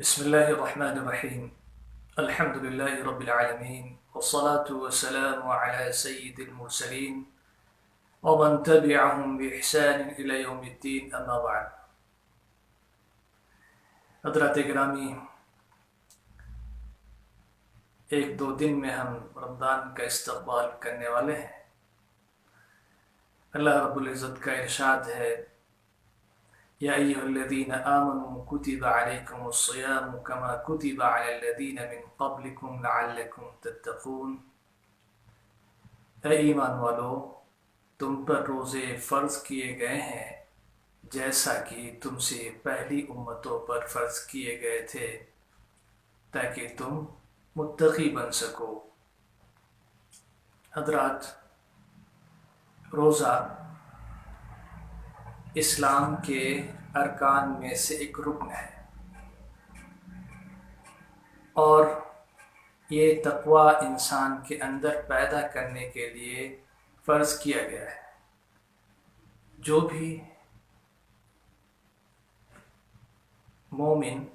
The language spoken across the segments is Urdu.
بسم الله الرحمن الرحيم. الحمد لله رب العالمين، والصلاة والسلام على سيد المرسلين ومن تبعهم بإحسان إلى يوم الدين، أما بعد. حضرات گرامی، ایک دو دن میں ہم رمضان کا استقبال کرنے والے ہیں۔ اللہ رب العزت کا ارشاد ہے، یا ایھا الذین آمنوا کتب علیکم الصیام کما کتب علی الذین من قبلکم لعلکم تتقون۔ اے ایمان والو، تم پر روزے فرض کیے گئے ہیں جیسا کہ تم سے پہلی امتوں پر فرض کیے گئے تھے تاکہ تم متقی بن سکو۔ حضرات، روزہ اسلام کے ارکان میں سے ایک رکن ہے، اور یہ تقوی انسان کے اندر پیدا کرنے کے لیے فرض کیا گیا ہے۔ جو بھی مومن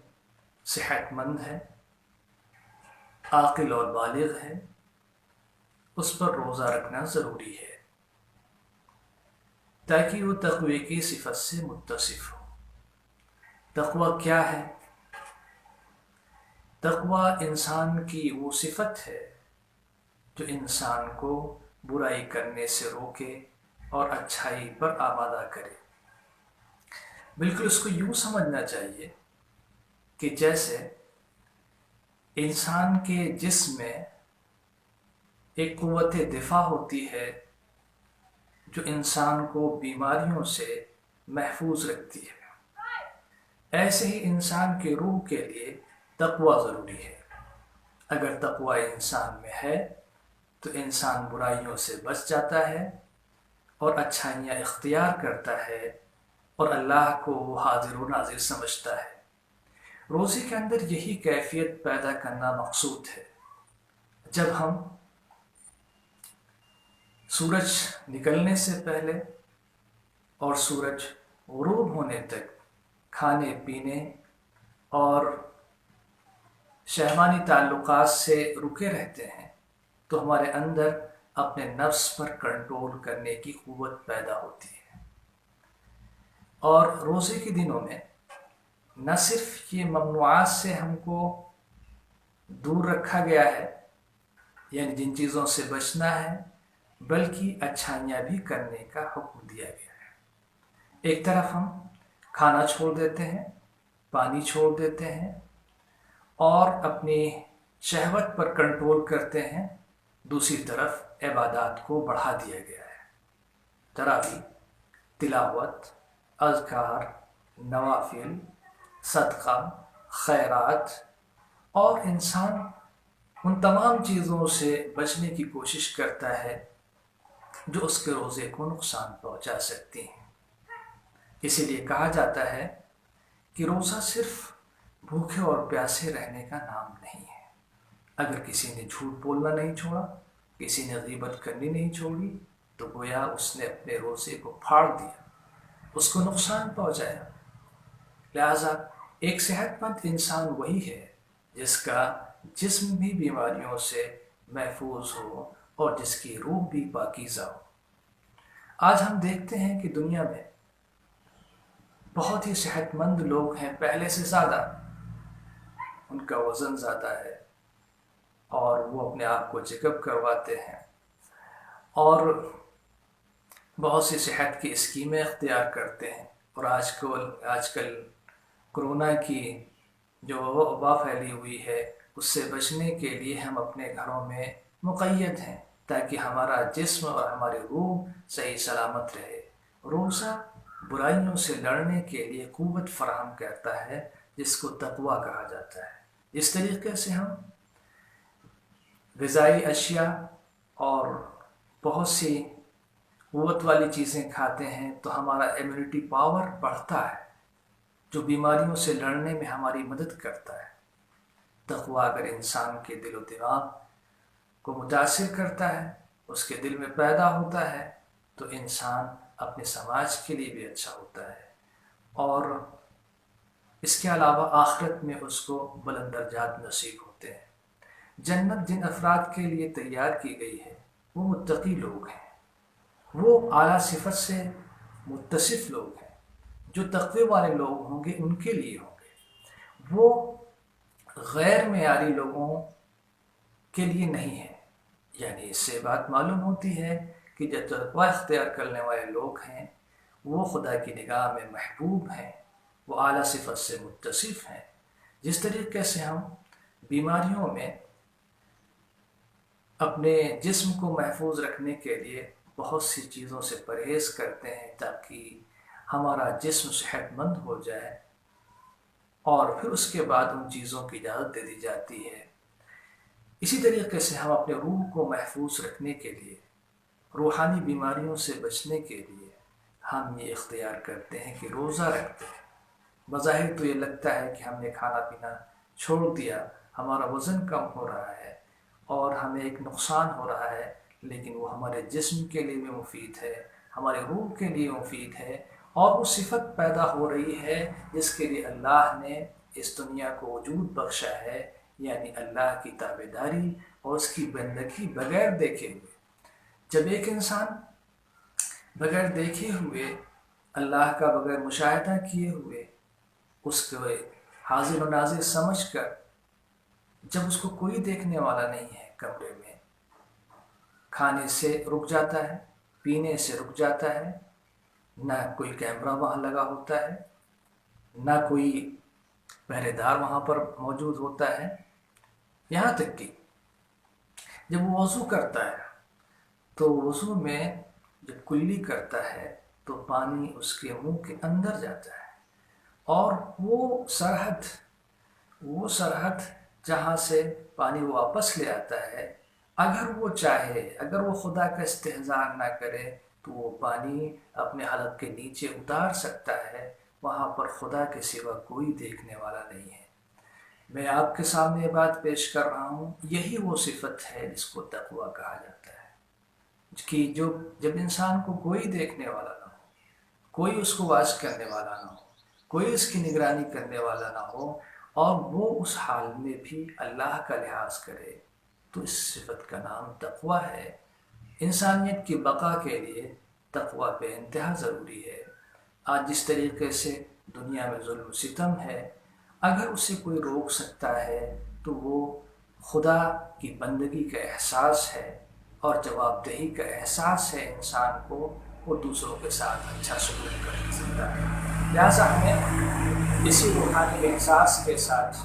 صحت مند ہے، عاقل اور بالغ ہے، اس پر روزہ رکھنا ضروری ہے تاکہ وہ تقوی کی صفت سے متصف ہو۔ تقوی کیا ہے؟ تقوی انسان کی وہ صفت ہے جو انسان کو برائی کرنے سے روکے اور اچھائی پر آمادہ کرے۔ بالکل اس کو یوں سمجھنا چاہیے کہ جیسے انسان کے جسم میں ایک قوت دفاع ہوتی ہے جو انسان کو بیماریوں سے محفوظ رکھتی ہے، ایسے ہی انسان کے روح کے لیے تقوی ضروری ہے۔ اگر تقوی انسان میں ہے تو انسان برائیوں سے بچ جاتا ہے اور اچھائیاں اختیار کرتا ہے اور اللہ کو وہ حاضر و ناظر سمجھتا ہے۔ روزے کے اندر یہی کیفیت پیدا کرنا مقصود ہے۔ جب ہم سورج نکلنے سے پہلے اور سورج غروب ہونے تک کھانے پینے اور شہوانی تعلقات سے رکے رہتے ہیں تو ہمارے اندر اپنے نفس پر کنٹرول کرنے کی قوت پیدا ہوتی ہے۔ اور روزے کے دنوں میں نہ صرف یہ ممنوعات سے ہم کو دور رکھا گیا ہے، یعنی جن چیزوں سے بچنا ہے، بلکہ اچھائیاں بھی کرنے کا حکم دیا گیا ہے۔ ایک طرف ہم کھانا چھوڑ دیتے ہیں، پانی چھوڑ دیتے ہیں اور اپنی شہوت پر کنٹرول کرتے ہیں، دوسری طرف عبادات کو بڑھا دیا گیا ہے۔ تراویح، تلاوت، اذکار، نوافل، صدقہ، خیرات، اور انسان ان تمام چیزوں سے بچنے کی کوشش کرتا ہے جو اس کے روزے کو نقصان پہنچا سکتی ہیں۔ اسی لیے کہا جاتا ہے کہ روزہ صرف بھوکے اور پیاسے رہنے کا نام نہیں ہے۔ اگر کسی نے جھوٹ بولنا نہیں چھوڑا، کسی نے غیبت کرنی نہیں چھوڑی، تو گویا اس نے اپنے روزے کو پھاڑ دیا، اس کو نقصان پہنچایا۔ لہذا ایک صحت مند انسان وہی ہے جس کا جسم بھی بیماریوں سے محفوظ ہو اور جس کی روح بھی پاکیزہ ہو۔ آج ہم دیکھتے ہیں کہ دنیا میں بہت ہی صحت مند لوگ ہیں، پہلے سے زیادہ ان کا وزن زیادہ ہے اور وہ اپنے آپ کو چیک اپ کرواتے ہیں اور بہت سی صحت کی اسکیمیں اختیار کرتے ہیں۔ اور آج کل کرونا کی جو وبا پھیلی ہوئی ہے، اس سے بچنے کے لیے ہم اپنے گھروں میں مقید ہیں تاکہ ہمارا جسم اور ہماری روح صحیح سلامت رہے۔ روزہ برائیوں سے لڑنے کے لیے قوت فراہم کرتا ہے جس کو تقوی کہا جاتا ہے۔ اس طریقے سے ہم غذائی اشیاء اور بہت سی قوت والی چیزیں کھاتے ہیں تو ہمارا امیونٹی پاور بڑھتا ہے جو بیماریوں سے لڑنے میں ہماری مدد کرتا ہے۔ تقوی اگر انسان کے دل و دماغ کو متاثر کرتا ہے، اس کے دل میں پیدا ہوتا ہے، تو انسان اپنے سماج کے لیے بھی اچھا ہوتا ہے اور اس کے علاوہ آخرت میں اس کو بلند درجات نصیب ہوتے ہیں۔ جنت جن افراد کے لیے تیار کی گئی ہے وہ متقی لوگ ہیں، وہ اعلیٰ صفت سے متصف لوگ ہیں۔ جو تقوی والے لوگ ہوں گے ان کے لیے ہوں گے، وہ غیر معیاری لوگوں کے لیے نہیں ہے۔ یعنی اس سے بات معلوم ہوتی ہے کہ جو تقوی اختیار کرنے والے لوگ ہیں وہ خدا کی نگاہ میں محبوب ہیں، وہ اعلیٰ صفت سے متصف ہیں۔ جس طریقے سے ہم بیماریوں میں اپنے جسم کو محفوظ رکھنے کے لیے بہت سی چیزوں سے پرہیز کرتے ہیں تاکہ ہمارا جسم صحت مند ہو جائے، اور پھر اس کے بعد ان چیزوں کی اجازت دے دی جاتی ہے، اسی طریقے سے ہم اپنے روح کو محفوظ رکھنے کے لیے، روحانی بیماریوں سے بچنے کے لیے ہم یہ اختیار کرتے ہیں کہ روزہ رکھتے ہیں۔ بظاہر تو یہ لگتا ہے کہ ہم نے کھانا پینا چھوڑ دیا، ہمارا وزن کم ہو رہا ہے اور ہمیں ایک نقصان ہو رہا ہے، لیکن وہ ہمارے جسم کے لیے بھی مفید ہے، ہمارے روح کے لیے مفید ہے، اور وہ صفت پیدا ہو رہی ہے جس کے لیے اللہ نے اس دنیا کو وجود بخشا ہے، یعنی اللہ کی تابعداری اور اس کی بندگی بغیر دیکھے ہوئے۔ جب ایک انسان بغیر دیکھے ہوئے، اللہ کا بغیر مشاہدہ کیے ہوئے، اس کو حاضر و ناظر سمجھ کر، جب اس کو کوئی دیکھنے والا نہیں ہے، کمرے میں کھانے سے رک جاتا ہے، پینے سے رک جاتا ہے، نہ کوئی کیمرہ وہاں لگا ہوتا ہے، نہ کوئی پہرے دار وہاں پر موجود ہوتا ہے، یہاں تک کہ جب وہ وضو کرتا ہے تو وضو میں جب کلی کرتا ہے تو پانی اس کے منہ کے اندر جاتا ہے، اور وہ سرحد جہاں سے پانی واپس لے آتا ہے، اگر وہ چاہے، اگر وہ خدا کا استحضار نہ کرے تو وہ پانی اپنے حلق کے نیچے اتار سکتا ہے، وہاں پر خدا کے سوا کوئی دیکھنے والا نہیں ہے۔ میں آپ کے سامنے یہ بات پیش کر رہا ہوں، یہی وہ صفت ہے جس کو تقویٰ کہا جاتا ہے، کہ جب انسان کو کوئی دیکھنے والا نہ ہو، کوئی اس کو واعظ کرنے والا نہ ہو، کوئی اس کی نگرانی کرنے والا نہ ہو، اور وہ اس حال میں بھی اللہ کا لحاظ کرے، تو اس صفت کا نام تقویٰ ہے۔ انسانیت کی بقا کے لیے تقویٰ بے انتہا ضروری ہے۔ آج جس طریقے سے دنیا میں ظلم و ستم ہے، اگر اسے کوئی روک سکتا ہے تو وہ خدا کی بندگی کا احساس ہے اور جواب دہی کا احساس ہے انسان کو، وہ دوسروں کے ساتھ اچھا سلوک کر سکتا ہے۔ لہٰذا ہمیں اسی روحانی احساس کے ساتھ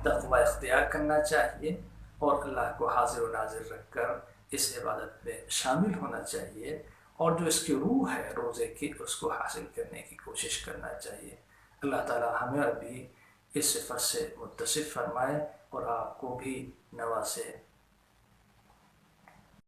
تقویٰ اختیار کرنا چاہیے اور اللہ کو حاضر و ناظر رکھ کر اس عبادت میں شامل ہونا چاہیے، اور جو اس کی روح ہے روزے کی، اس کو حاصل کرنے کی کوشش کرنا چاہیے۔ اللہ تعالی ہمیں بھی اس صفت سے متصف فرمائے اور آپ کو بھی نوازے۔